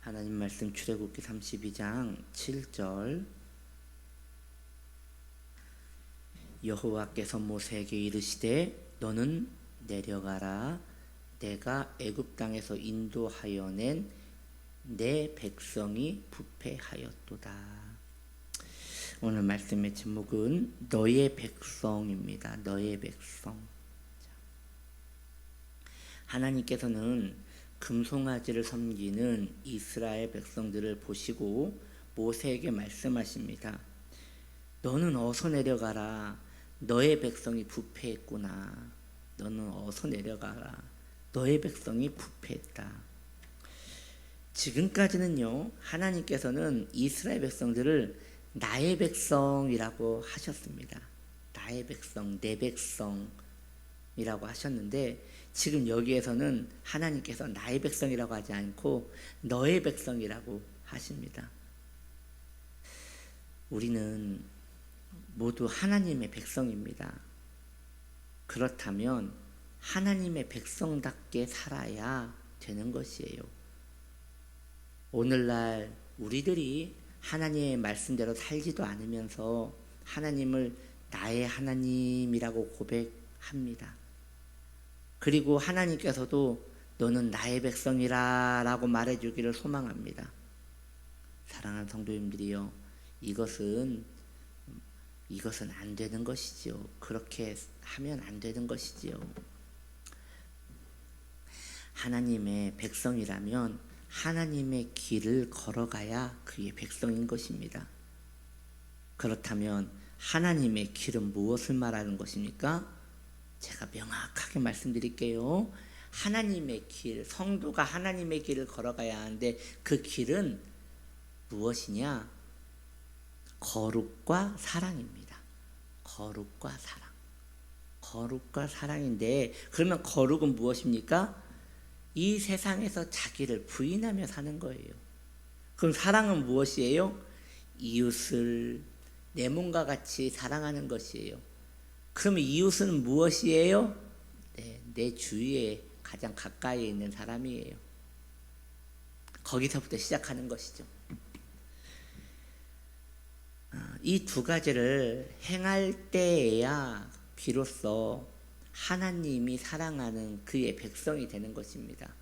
하나님 말씀 출애굽기 32장 7절. 여호와께서 모세에게 이르시되 너는 내려가라. 내가 애굽 땅에서 인도하여 낸 내 백성이 부패하였도다. 오늘 말씀의 제목은 너의 백성입니다. 너의 백성. 하나님께서는 금송아지를 섬기는 이스라엘 백성들을 보시고 모세에게 말씀하십니다. 너는 어서 내려가라. 너의 백성이 부패했구나. 너는 어서 내려가라. 너의 백성이 부패했다. 지금까지는요, 하나님께서는 이스라엘 백성들을 나의 백성이라고 하셨습니다. 나의 백성, 내 백성이라고 하셨는데, 지금 여기에서는 하나님께서 나의 백성이라고 하지 않고 너의 백성이라고 하십니다. 우리는 모두 하나님의 백성입니다. 그렇다면 하나님의 백성답게 살아야 되는 것이에요. 오늘날 우리들이 하나님의 말씀대로 살지도 않으면서 하나님을 나의 하나님이라고 고백합니다. 그리고 하나님께서도 너는 나의 백성이라 라고 말해주기를 소망합니다. 사랑하는 성도님들이요, 이것은 안 되는 것이지요. 그렇게 하면 안 되는 것이지요. 하나님의 백성이라면 하나님의 길을 걸어가야 그의 백성인 것입니다. 그렇다면 하나님의 길은 무엇을 말하는 것입니까? 제가 명확하게 말씀드릴게요. 하나님의 길, 성도가 하나님의 길을 걸어가야 하는데 그 길은 무엇이냐? 거룩과 사랑입니다. 거룩과 사랑. 거룩과 사랑인데, 그러면 거룩은 무엇입니까? 이 세상에서 자기를 부인하며 사는 거예요. 그럼 사랑은 무엇이에요? 이웃을 내 몸과 같이 사랑하는 것이에요. 그럼 이웃은 무엇이에요? 내 주위에 가장 가까이에 있는 사람이에요. 거기서부터 시작하는 것이죠. 이 두 가지를 행할 때에야 비로소 하나님이 사랑하는 그의 백성이 되는 것입니다.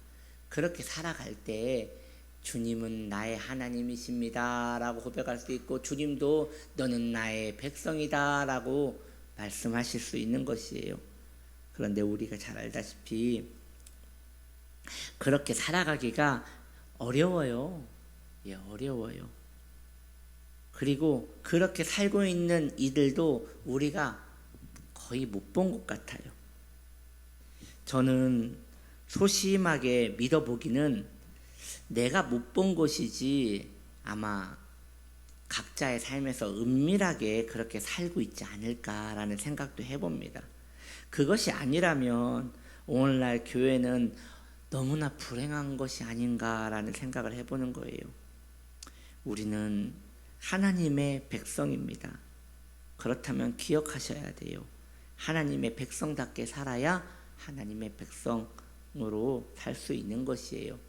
그렇게 살아갈 때 주님은 나의 하나님이십니다 라고 고백할 수 있고, 주님도 너는 나의 백성이다 라고 말씀하실 수 있는 것이에요. 그런데 우리가 잘 알다시피 그렇게 살아가기가 어려워요. 어려워요. 그리고 그렇게 살고 있는 이들도 우리가 거의 못 본 것 같아요. 저는 소심하게 믿어보기는 내가 못 본 것이지 아마 각자의 삶에서 은밀하게 그렇게 살고 있지 않을까라는 생각도 해봅니다. 그것이 아니라면 오늘날 교회는 너무나 불행한 것이 아닌가라는 생각을 해보는 거예요. 우리는 하나님의 백성입니다. 그렇다면 기억하셔야 돼요. 하나님의 백성답게 살아야 하나님의 백성으로 살 수 있는 것이에요.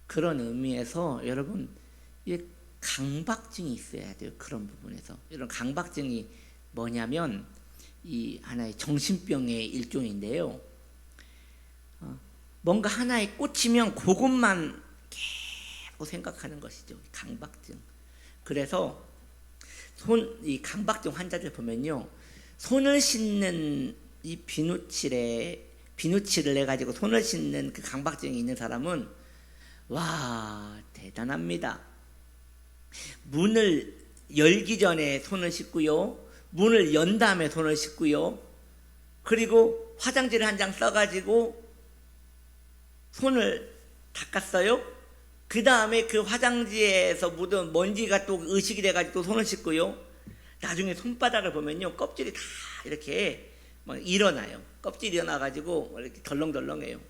그런 의미에서 여러분, 강박증이 있어야 돼요. 그런 부분에서. 이런 강박증이 뭐냐면 이 하나의 정신병의 일종인데요. 뭔가 하나에 꽂히면 그것만 계속 생각하는 것이죠. 강박증. 그래서 이 강박증 환자들 보면요, 손을 씻는 이 비누칠을 해가지고 손을 씻는 그 강박증이 있는 사람은 와, 대단합니다. 문을 열기 전에 손을 씻고요, 문을 연 다음에 손을 씻고요, 그리고 화장지를 한 장 써가지고 손을 닦았어요. 그 다음에 그 화장지에서 묻은 먼지가 또 의식이 돼가지고 또 손을 씻고요, 나중에 손바닥을 보면요, 껍질이 다 이렇게 막 일어나요. 껍질이 일어나가지고 이렇게 덜렁덜렁해요.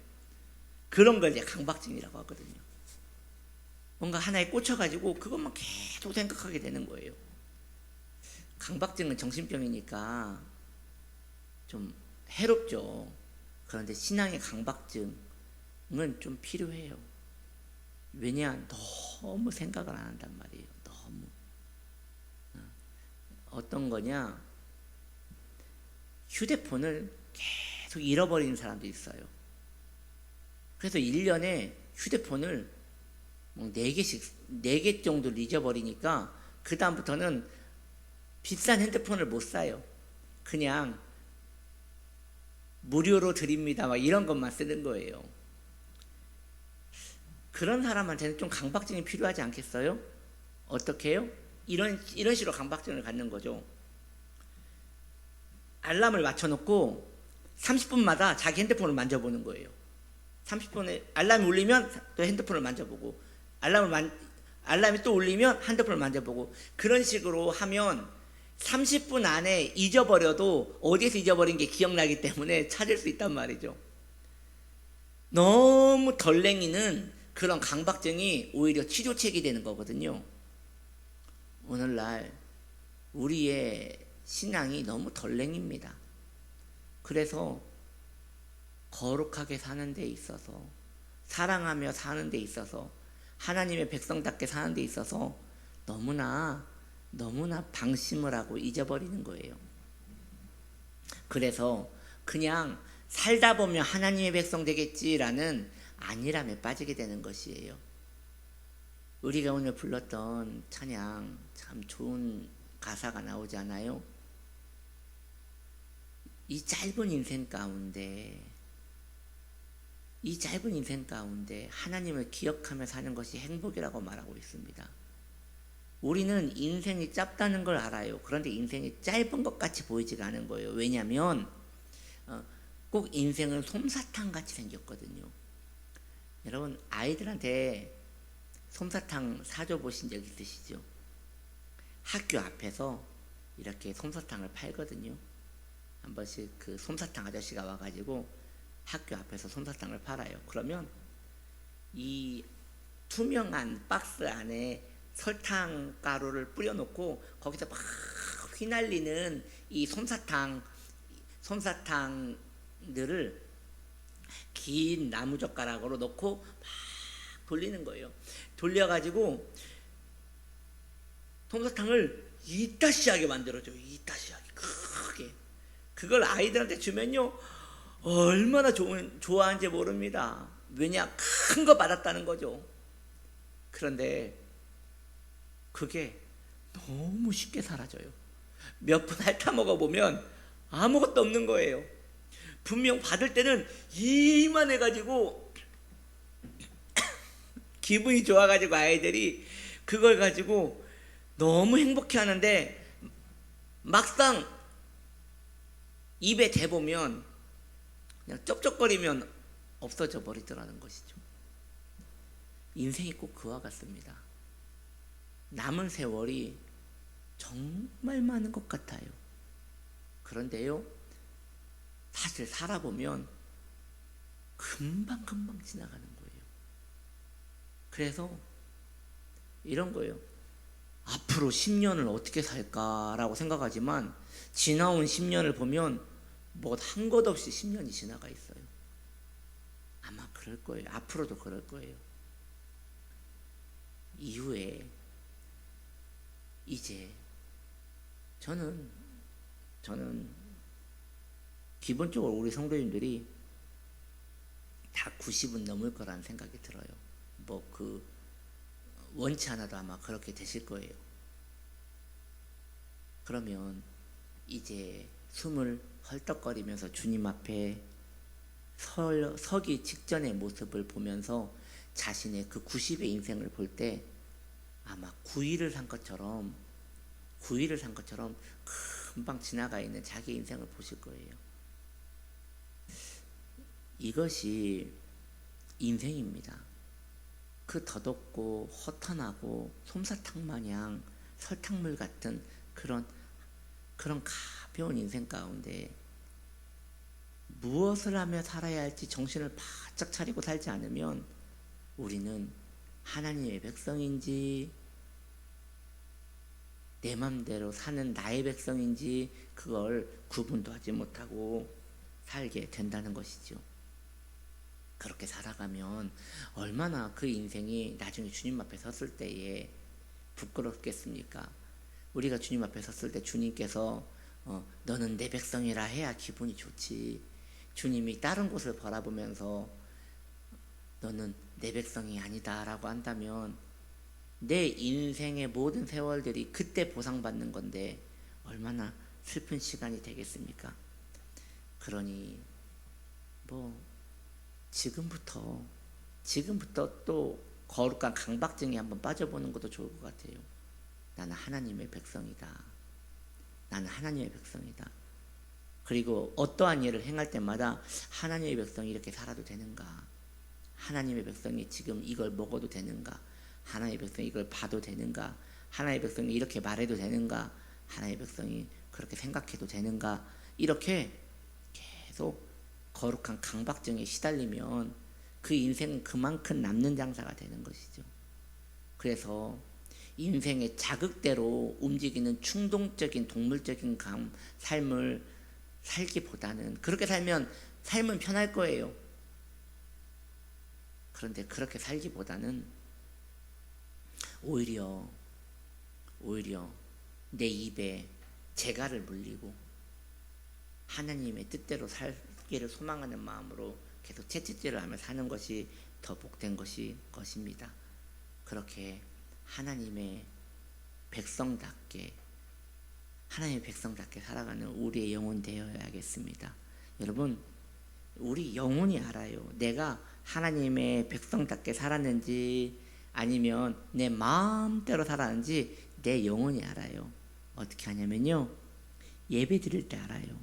그런 걸 이제 강박증이라고 하거든요. 뭔가 하나에 꽂혀가지고 그것만 계속 생각하게 되는 거예요. 강박증은 정신병이니까 좀 해롭죠. 그런데 신앙의 강박증은 좀 필요해요. 왜냐? 너무 생각을 안 한단 말이에요. 너무. 어떤 거냐? 휴대폰을 계속 잃어버리는 사람도 있어요. 그래서 1년에 휴대폰을 뭐 4개 정도를 잊어버리니까 그 다음부터는 비싼 핸드폰을 못 사요. 그냥 무료로 드립니다 막 이런 것만 쓰는 거예요. 그런 사람한테는 좀 강박증이 필요하지 않겠어요? 어떻게 해요? 이런 식으로 강박증을 갖는 거죠. 알람을 맞춰놓고 30분마다 자기 핸드폰을 만져보는 거예요. 30분에 알람이 울리면 또 핸드폰을 만져보고, 알람이 또 울리면 핸드폰을 만져보고, 그런 식으로 하면 30분 안에 잊어버려도 어디에서 잊어버린 게 기억나기 때문에 찾을 수 있단 말이죠. 너무 덜랭이는 그런 강박증이 오히려 치료책이 되는 거거든요. 오늘날 우리의 신앙이 너무 덜랭입니다. 그래서 거룩하게 사는 데 있어서, 사랑하며 사는 데 있어서, 하나님의 백성답게 사는 데 있어서 너무나 방심을 하고 잊어버리는 거예요. 그래서 그냥 살다 보면 하나님의 백성 되겠지라는 안일함에 빠지게 되는 것이에요. 우리가 오늘 불렀던 찬양 참 좋은 가사가 나오지 않아요? 이 짧은 인생 가운데 하나님을 기억하며 사는 것이 행복이라고 말하고 있습니다. 우리는 인생이 짧다는 걸 알아요. 그런데 인생이 짧은 것 같이 보이지가 않은 거예요. 왜냐하면 꼭 인생은 솜사탕 같이 생겼거든요. 여러분, 아이들한테 솜사탕 사줘 보신 적 있으시죠? 학교 앞에서 이렇게 솜사탕을 팔거든요. 한 번씩 그 솜사탕 아저씨가 와가지고 학교 앞에서 솜사탕을 팔아요. 그러면 이 투명한 박스 안에 설탕 가루를 뿌려놓고 거기서 막 휘날리는 이 솜사탕들을 긴 나무젓가락으로 넣고 막 돌리는 거예요. 돌려가지고 솜사탕을 이따시하게 만들어줘요. 이따시하게 크게. 그걸 아이들한테 주면요 얼마나 좋아하는지 모릅니다. 왜냐? 큰 거 받았다는 거죠. 그런데 그게 너무 쉽게 사라져요. 몇 번 핥아 먹어보면 아무것도 없는 거예요. 분명 받을 때는 이만해가지고 기분이 좋아가지고 아이들이 그걸 가지고 너무 행복해 하는데 막상 입에 대보면 그냥 쩝쩝거리면 없어져 버리더라는 것이죠. 인생이 꼭 그와 같습니다. 남은 세월이 정말 많은 것 같아요. 그런데요, 사실 살아보면 금방 지나가는 거예요. 그래서 이런 거예요. 앞으로 10년을 어떻게 살까라고 생각하지만 지나온 10년을 보면 뭐 한 것 없이 10년이 지나가 있어요. 아마 그럴 거예요. 앞으로도 그럴 거예요. 이후에 이제 저는 기본적으로 우리 성도님들이 다 90은 넘을 거라는 생각이 들어요. 뭐 원치 않아도 아마 그렇게 되실 거예요. 그러면 이제 숨을 헐떡거리면서 주님 앞에 서기 직전의 모습을 보면서 자신의 그 90의 인생을 볼 때 아마 9일을 산 것처럼 금방 지나가 있는 자기 인생을 보실 거예요. 이것이 인생입니다. 그 더덥고 허탄하고 솜사탕 마냥 설탕물 같은 그런 가벼운 인생 가운데 무엇을 하며 살아야 할지 정신을 바짝 차리고 살지 않으면 우리는 하나님의 백성인지 내 맘대로 사는 나의 백성인지 그걸 구분도 하지 못하고 살게 된다는 것이죠. 그렇게 살아가면 얼마나 그 인생이 나중에 주님 앞에 섰을 때에 부끄럽겠습니까? 우리가 주님 앞에 섰을 때 주님께서 너는 내 백성이라 해야 기분이 좋지. 주님이 다른 곳을 바라보면서 너는 내 백성이 아니다라고 한다면 내 인생의 모든 세월들이 그때 보상받는 건데 얼마나 슬픈 시간이 되겠습니까? 그러니 뭐 지금부터 또 거룩한 강박증에 한번 빠져보는 것도 좋을 것 같아요. 나는 하나님의 백성이다. 나는 하나님의 백성이다. 그리고 어떠한 일을 행할 때마다 하나님의 백성이 이렇게 살아도 되는가? 하나님의 백성이 지금 이걸 먹어도 되는가? 하나님의 백성이 이걸 봐도 되는가? 하나님의 백성이 이렇게 말해도 되는가? 하나님의 백성이 그렇게 생각해도 되는가? 이렇게 계속 거룩한 강박증에 시달리면 그 인생은 그만큼 남는 장사가 되는 것이죠. 그래서 인생의 자극대로 움직이는 충동적인 동물적인 삶을 살기보다는 그렇게 살면 삶은 편할 거예요. 그런데 그렇게 살기보다는 오히려 내 입에 재갈을 물리고 하나님의 뜻대로 살기를 소망하는 마음으로 계속 채찍질을 하며 사는 것이 더 복된 것입니다. 그렇게 하나님의 백성답게 살아가는 우리의 영혼 되어야겠습니다. 여러분, 우리 영혼이 알아요. 내가 하나님의 백성답게 살았는지 아니면 내 마음대로 살았는지 내 영혼이 알아요. 어떻게 하냐면요, 예배 드릴 때 알아요.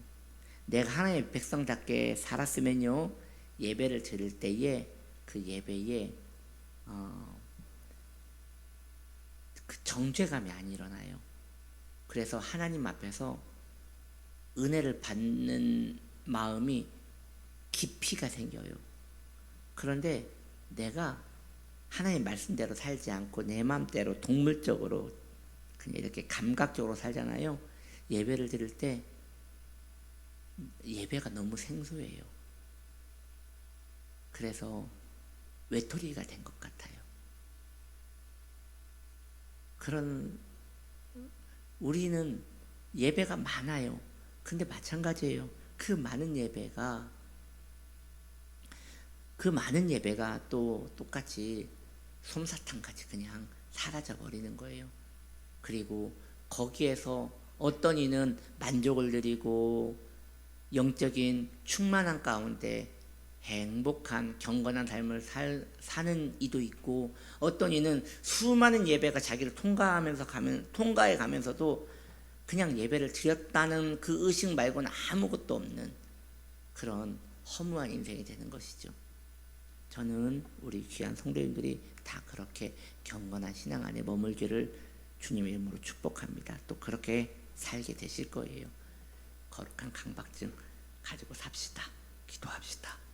내가 하나님의 백성답게 살았으면요, 예배를 드릴 때에 그 예배에 그 정죄감이 안 일어나요. 그래서 하나님 앞에서 은혜를 받는 마음이 깊이가 생겨요. 그런데 내가 하나님 말씀대로 살지 않고 내 마음대로 동물적으로 그냥 이렇게 감각적으로 살잖아요. 예배를 드릴 때 예배가 너무 생소해요. 그래서 외톨이가 된 것 같아요. 우리는 예배가 많아요. 근데 마찬가지예요. 그 많은 예배가 또 똑같이 솜사탕같이 그냥 사라져 버리는 거예요. 그리고 거기에서 어떤 이는 만족을 누리고 영적인 충만한 가운데 행복한 경건한 삶을 사는 이도 있고, 어떤 이는 수많은 예배가 자기를 통과해 가면서도 그냥 예배를 드렸다는 그 의식 말고는 아무것도 없는 그런 허무한 인생이 되는 것이죠. 저는 우리 귀한 성도님들이 다 그렇게 경건한 신앙 안에 머물기를 주님의 이름으로 축복합니다. 또 그렇게 살게 되실 거예요. 거룩한 강박증 가지고 삽시다. 기도합시다.